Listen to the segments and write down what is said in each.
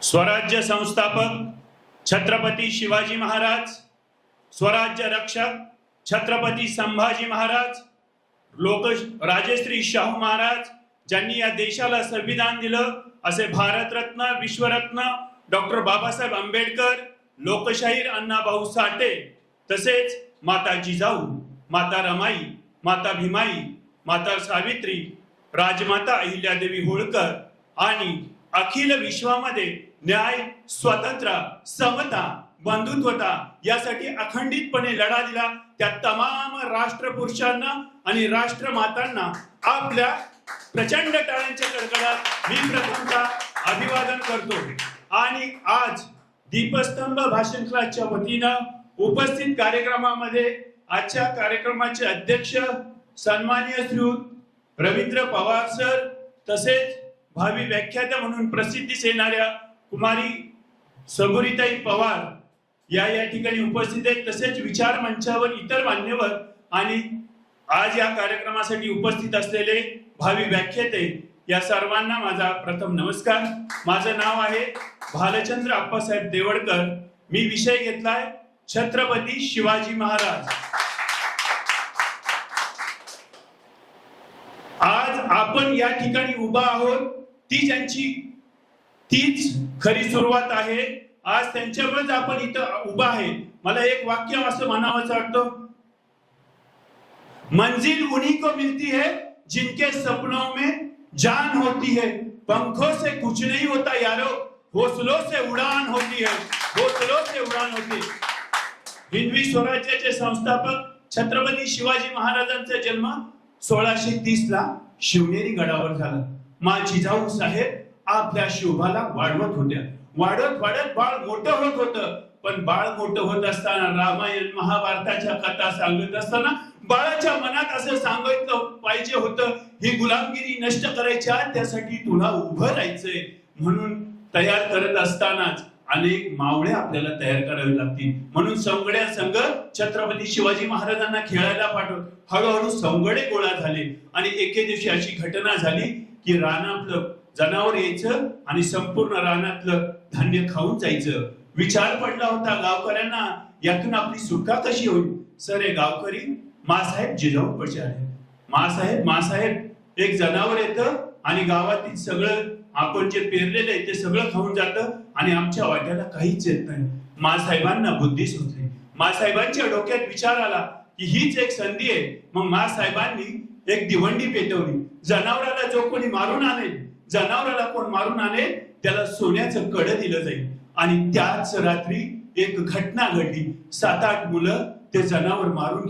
स्वराज्य संस्थापक छत्रपती शिवाजी महाराज, स्वराज्य रक्षक छत्रपती संभाजी महाराज, राजश्री शाहू महाराज ज्यांनी या देशाला संविधान दिलं असे भारतरत्न विश्वरत्न डॉक्टर बाबासाहेब आंबेडकर, लोकशाहीर अण्णाभाऊ साठे, तसेच माता जिजाऊ, माता रमाई, माता भीमाई, माता सावित्री, राजमाता अहिल्यादेवी होळकर आणि अखिल विश्वामध्ये न्याय, स्वातंत्र्य, समता, बंधुत्वता यासाठी अखंडितपणे लढा दिला त्या तमाम राष्ट्रपुरुषांना आणि राष्ट्रमातांना आपल्या प्रचंड टाळ्यांच्या कडकडात मी प्रथमतः अभिवादन करतो। आणि आज दीपस्तंभ भाषण क्लासच्या वतीनं उपस्थित कार्यक्रमामध्ये आजच्या कार्यक्रमाचे अध्यक्ष सन्माननीय श्री रवींद्र पवार सर, तसेच भावी व्याख्याता म्हणून प्रसिद्धीस येणाऱ्या कुमारी सबुरीताई पवार या ठिकाणी उपस्थित आहेत, तसेच विचार मंचावर इतर मान्यवर आणि आज या कार्यक्रमासाठी उपस्थित असलेले भावी व्याख्याते या सर्वांना माझा प्रथम नमस्कार। माझं नाव आहे भालचंद्र आप्पासाहेब देवडकर। मी विषय घेतलाय छत्रपती शिवाजी महाराज। आज आपण या ठिकाणी उभा आहोत तीच खरी सुरुवात आहे। आज त्यांच्यामुळेच आपण इथं उभा आहे। मला एक वाक्य असं म्हणावंसं वाटतं, मंजिल उन्हीं को मिलती है जिनके सपनों में जान होती है, पंखों से कुछ नहीं होता यारो, हौसलों से उड़ान होती है, हौसलों से उड़ान होती है। हिंदवी स्वराज्याचे संस्थापक छत्रपती शिवाजी महाराजांचा जन्म 1630 ला शिवनेरी गडावर झाला। मा जिजाऊ साहेब आपल्या शोभाला वाढवत होत्या। वाढत बाळ मोठं होत होतं, पण बाळ मोठं होत असताना रामायण महाभारताच्या कथा सांगत असताना बाळाच्या मनात असं सांगितलं पाहिजे होतं, ही गुलामगिरी नष्ट करायच्या त्यासाठी तुला उभं राहायचंय। म्हणून तयार करत असतानाच अनेक मावळे आपल्याला तयार करावे लागतील। म्हणून संगड्या संघ छत्रपती शिवाजी महाराजांना खेळायला पाठवत हळूहळू संगडे गोळा झाले आणि एके दिवशी अशी घटना झाली की रानातलं जनावर यायचं आणि संपूर्ण रानातलं धान्य खाऊन जायचं। विचार पडला होता गावकऱ्यांना, यातून आपली सुटका कशी होईल। सर गावकरी मासाहेब जिजाऊ पशी आले। मासाहेब एक जनावर येतं आणि गावातील सगळं आपण जे पेरलेलं आहे ते सगळं खाऊन जातं आणि आमच्या वाट्याला काहीच येत नाही। मासाहेबांना बुद्धी सुचली। मासाहेबांच्या डोक्यात विचार आला की हीच एक संधी आहे। मग मासाहेबांनी एक दिवंडी पेटवली। जनावराला जो कोणी मारून आणेल, जनावराला कोण मारून आणेल त्याला सोन्याचं कड दिलं जाईल। आणि त्याच रात्री एक घटना घडली। 7-8 मुलं ते जनावर मारून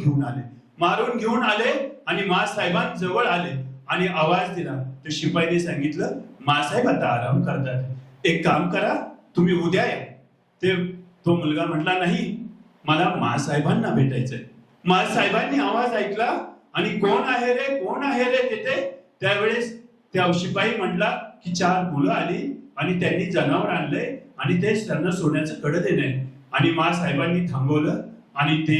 घेऊन आले आणि मासाहेबांजवळ आले आणि आवाज दिला। तर शिपाईने सांगितलं, मासाहेब आता आराम करतात, एक काम करा तुम्ही उद्या या। तो मुलगा म्हटला, नाही मला मासाहेबांना भेटायचंय। मासाहेबांनी आवाज ऐकला आणि कोण आहे रे तिथे। त्यावेळेस त्या शिपाई म्हटला की 4 मुलं आली आणि त्यांनी जनावर आणलंय आणि ते त्यांना सोन्याचं कड देणे। आणि मासाहेबांनी थांबवलं आणि ते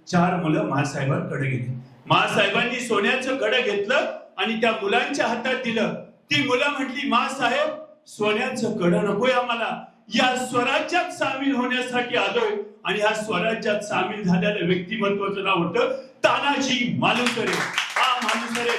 4 मुलं मासाहेबांकडे गेले। मासाहेबांनी सोन्याचं कड घेतलं आणि त्या मुलांच्या हातात दिलं। ती मुलं म्हटली, मासाहेब सोन्याचं कड नकोय आम्हाला, या स्वराज्यात सामील होण्यासाठी आलोय। आणि ह्या स्वराज्यात सामील झालेल्या व्यक्तिमत्वाचं नाव होतं तानाजी मालुसरे। हा मालुसरे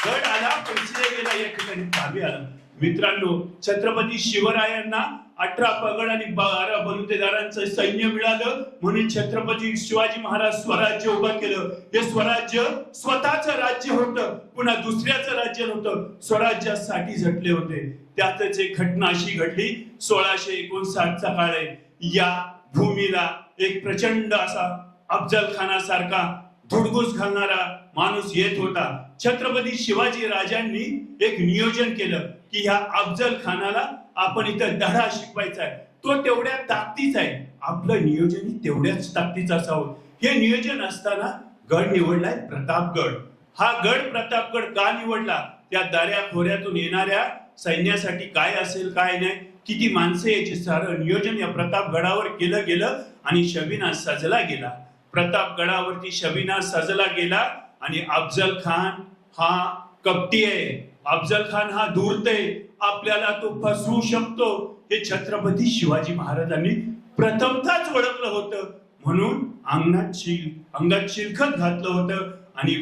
गड आला, पैसे गेला, या ठिकाणी ताबे आला। मित्रांनो, छत्रपती शिवरायांना 18 पगड आणि 12 बलुतेदारांचं सैन्य मिळालं म्हणून छत्रपती शिवाजी महाराज स्वराज्य उभं केलं। हे स्वराज्य स्वतःचं राज्य होतं, पुन्हा दुसऱ्याचं राज्य नव्हतं, स्वराज्यासाठी झटले होते। त्यातच एक घटना अशी घडली, 1659 चा काळ आहे। या भूमीला एक प्रचंड असा अफजल खानासारखा धुडगूस घालणारा माणूस येत होता। छत्रपती शिवाजी राजांनी एक नियोजन केलं की ह्या अफजल खानाला आपण इथं धडा शिकवायचा आहे। तो तेवढ्या ताकदीचा आहे, आपलं नियोजन तेवढ्याच ताकदीचं असावं। हे नियोजन असताना गड निवडलाय प्रतापगड। हा गड प्रतापगड का निवडला, त्या दऱ्या खोऱ्यातून येणाऱ्या सैन्यासाठी काय असेल काय नाही, किती माणसं याची सारं नियोजन या प्रतापगडावर केलं गेलं आणि शबीना सजला गेला। प्रतापगडावरती शबीना सजला गेला आणि अफजल खान हा कपटी आहे, अफजल खान हा धूर्त आहे आपल्याला तो फसवू शकतो हे छत्रपती शिवाजी महाराजांनी प्रथमताच ओळखलं होतं. म्हणून अंगात चिलखत घातलं होतं आणि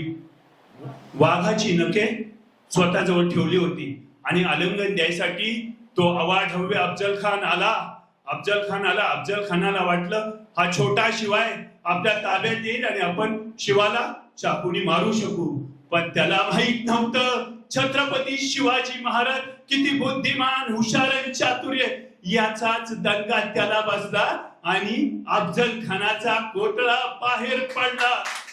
वाघाची नखे स्वतःजवळ ठेवली होती आणि आलिंगन द्यायसाठी तो अवाढव्य अफजल खानाला वाटलं हा छोटा शिवाय आपल्या ताब्यात येईल आणि आपण शिवाला चाकूनी मारू शकू. पण त्याला माहित नव्हतं छत्रपती शिवाजी महाराज किती बुद्धिमान, हुशार आणि चातुर्य. याचाच दंगा त्याला बसला आणि अफजल खानाचा कोटला बाहेर पडला.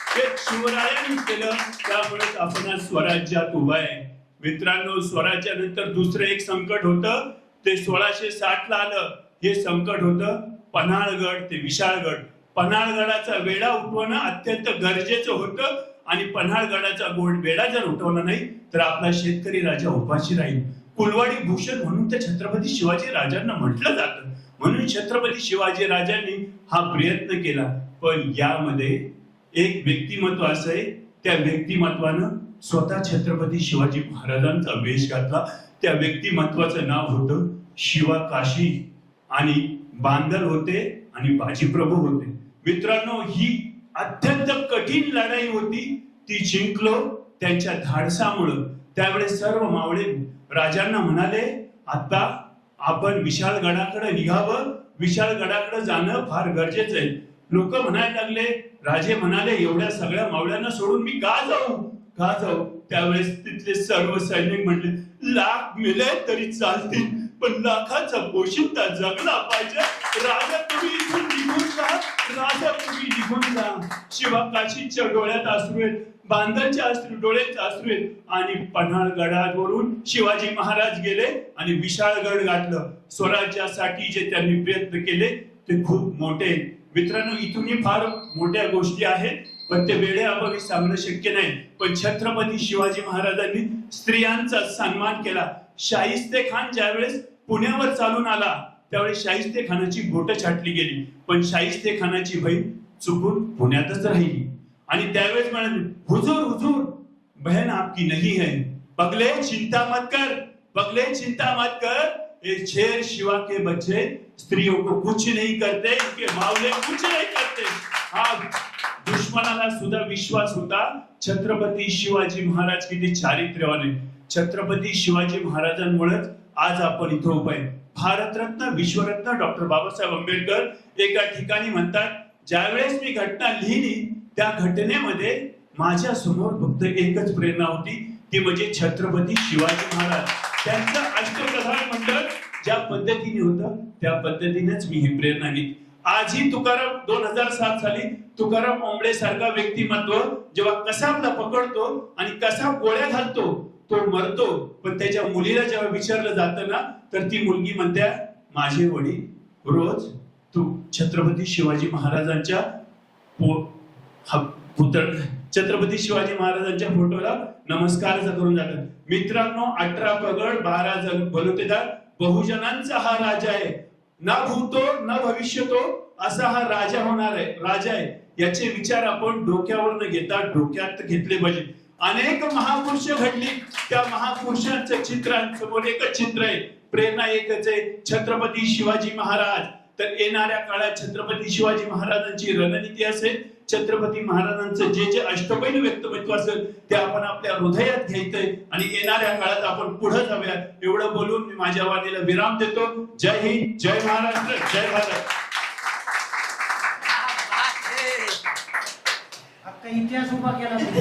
हे शिवरायांनी केलं, त्यामुळे आपण स्वराज्यात उभा आहे. मित्रांनो, स्वराज्यानंतर दुसरं एक संकट होतं ते 1660 ला आलं. हे संकट होतं पन्हाळगड ते विशाळगड. पन्हाळगडाचा वेढा उठवणं अत्यंत गरजेचं होतं आणि पन्हाळगडाचा वेढा जर उठवला नाही तर आपला शेतकरी राजा उपाशी राहील. कुलवाडी भूषण म्हणून त्या छत्रपती शिवाजी राजांना म्हटलं जातं. म्हणून छत्रपती शिवाजी राजांनी हा प्रयत्न केला. पण यामध्ये एक व्यक्तिमत्व असं आहे, त्या व्यक्तिमत्वानं स्वतः छत्रपती शिवाजी महाराजांचा वेश घातला. त्या व्यक्तिमत्वाचं नाव होतं शिवा काशी आणि बांदल होते आणि बाजीप्रभू होते. मित्रांनो, ही अत्यंत कठीण लढाई होती. ती जिंकलो त्यांच्या धाडसामुळं. त्यावेळेस सर्व मावळे राजांना म्हणाले, आता आपण विशाळगडाकडे निघावं, विशाळगडाकडे जाणं फार गरजेचं आहे. लोक म्हणायला लागले, राजे म्हणाले, एवढ्या सगळ्या मावळ्यांना सोडून मी का जाऊ. त्यावेळेस तिथले सर्व सैनिक म्हटले, लाख मेले तरी चालतील पण लाखाचा पोशिंदा जगला पाहिजे. राजा तुम्ही इथून निघून जा. शिवा काशीच्या डोळ्यात अश्रू आहेत, बांधलच्या डोळ्यात अश्रू आहेत. आणि पन्हाळगडावरून शिवाजी महाराज गेले आणि विशाळगड गाठलं. स्वराज्यासाठी जे त्यांनी प्रयत्न केले ते खूप मोठे. मित्रांनो, इथूनही फार मोठ्या गोष्टी आहेत पण ते वेळेअभावी सांगणं शक्य नाही. पण छत्रपती शिवाजी महाराजांनी स्त्रियांचा सन्मान केला. शाहिस्ते खान ज्यावेळेस पुण्यावर चालून आला त्यावेळेस शाहिस्ते खानाची बोटं छाटली गेली. पण शाहिस्ते खानाची बहीण चुकून पुण्यातच राहिली आणि त्यावेळेस म्हणाले, हुजूर बहन आपकी नहीं है. पगले चिंता मत कर. ये शेर शिवा के बच्चे स्त्रियों को कुछ नहीं करते, इनके मावले कुछ नहीं करते. हा दुश्मनाला सुद्धा विश्वास होता. छत्रपती शिवाजी महाराज किती चारित्र्यवान. छत्रपती शिवाजी महाराजांमुळेच आज आपण इथं उभे आहे. भारतरत्न विश्वरत्न डॉक्टर बाबासाहेब आंबेडकर एका ठिकाणी म्हणतात, ज्यावेळेस मी घटना लिहिली त्या घटनेमध्ये माझ्या समोर फक्त एकच प्रेरणा होती, ती म्हणजे छत्रपती शिवाजी महाराज. त्यांचं अष्टप्रधान मंडळ ज्या पद्धतीने होतं त्या पद्धतीनेच मी ही प्रेरणा घेतली. आजही तुकाराम 2007 साली तुकाराम ओंबळे सारखा व्यक्तिमत्व जेव्हा कसाबला पकडतो आणि कसाब गोळ्या घालतो तो मरतो, पण त्याच्या मुलीला जेव्हा विचारलं जातं ना तर ती मुलगी म्हणते, माझे वडील रोज तू छत्रपती शिवाजी महाराजांच्या छत्रपती शिवाजी महाराजांच्या फोटोला नमस्कार करून जातात. मित्रांनो, 18 पगड 12 जण बलुतेदार बहुजनांचा हा राजा आहे. ना भूतो ना भविष्यतो असा हा राजा होणार आहे, राजा आहे. याचे विचार आपण डोक्यावर न घेता डोक्यात घेतले पाहिजे. अनेक महापुरुष घडली, त्या महापुरुषांचं चित्रांसमोर एकच चित्र आहे, प्रेरणा एकच आहे, छत्रपती शिवाजी महाराज. तर येणाऱ्या काळात छत्रपती शिवाजी महाराजांची रणनीती असेल, छत्रपती महाराजांचं जे जे अष्टपैलू व्यक्तिमत्व असेल ते आपण आपल्या हृदयात घ्यायचंय आणि येणाऱ्या काळात आपण पुढे जाऊया. एवढं बोलून मी माझ्या वाणीला विराम देतो. जय हिंद, जय महाराष्ट्र, जय भारत. इतिहास उभा केला.